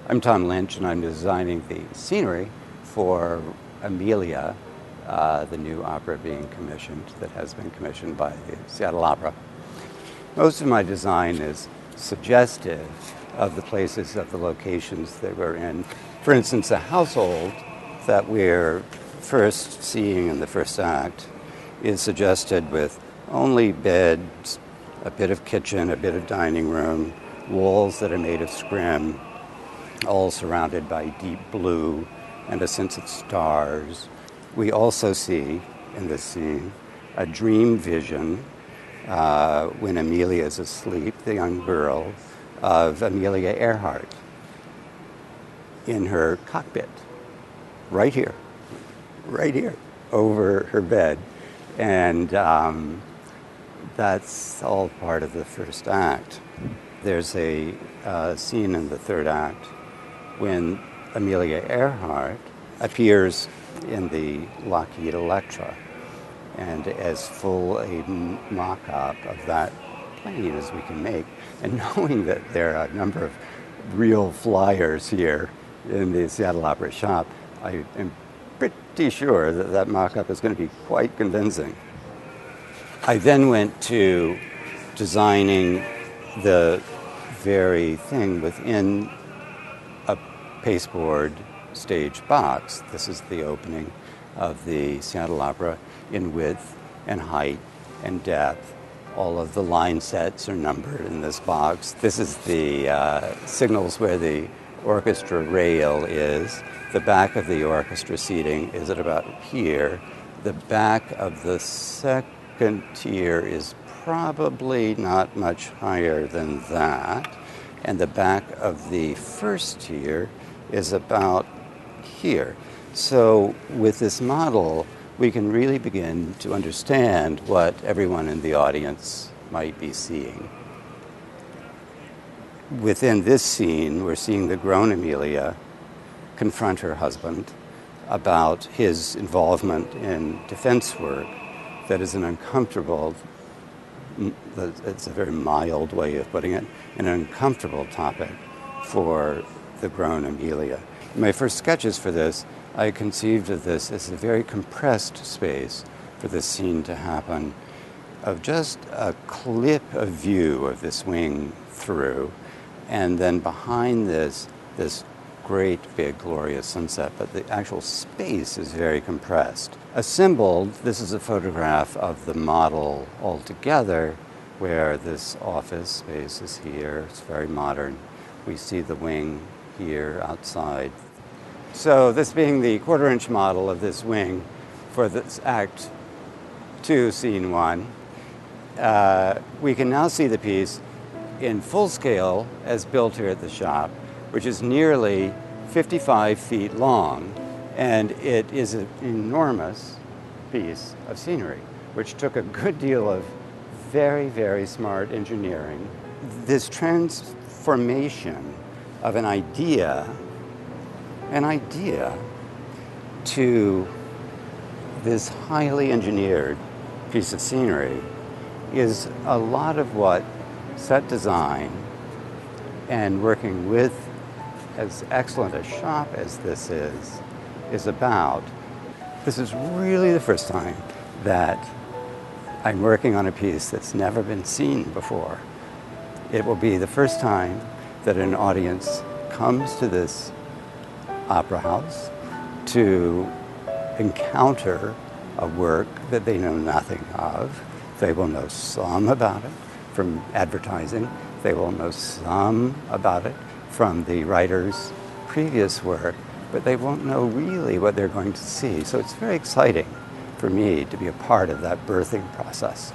I'm Tom Lynch, and I'm designing the scenery for Amelia, the new opera being commissioned, that has been commissioned by the Seattle Opera. Most of my design is suggestive of the places, of the locations that we're in. For instance, the household that we're first seeing in the first act is suggested with only beds, a bit of kitchen, a bit of dining room, walls that are made of scrim, all surrounded by deep blue and a sense of stars. We also see in this scene a dream vision when Amelia is asleep, the young girl, of Amelia Earhart in her cockpit, right here, over her bed. And that's all part of the first act. There's a scene in the third act when Amelia Earhart appears in the Lockheed Electra, and as full a mock-up of that plane as we can make. And knowing that there are a number of real flyers here in the Seattle Opera shop, I am pretty sure that that mock-up is going to be quite convincing. I then went to designing the very thing within a pasteboard stage box. This is the opening of the Seattle Opera in width and height and depth. All of the line sets are numbered in this box. This is the signals where the orchestra rail is. The back of the orchestra seating is at about here. The back of the second tier is probably not much higher than that. And the back of the first tier is about here. So with this model, we can really begin to understand what everyone in the audience might be seeing. Within this scene, we're seeing the grown Amelia confront her husband about his involvement in defense work that is an uncomfortable, it's a very mild way of putting it, an uncomfortable topic for the grown Amelia. In my first sketches for this, I conceived of this as a very compressed space for this scene to happen, of just a clip of view of this wing through, and then behind this great big glorious sunset, but the actual space is very compressed. Assembled, this is a photograph of the model altogether, where this office space is here. It's very modern. We see the wing here outside. So this being the quarter-inch model of this wing for this Act 2, Scene 1, we can now see the piece in full scale as built here at the shop, which is nearly 55 feet long, and it is an enormous piece of scenery, which took a good deal of very, very smart engineering. This transformation of an idea to this highly engineered piece of scenery is a lot of what set design and working with as excellent a shop as this is about. This is really the first time that I'm working on a piece that's never been seen before. It will be the first time that an audience comes to this opera house to encounter a work that they know nothing of. They will know some about it from advertising. They will know some about it from the writer's previous work, but they won't know really what they're going to see. So it's very exciting for me to be a part of that birthing process.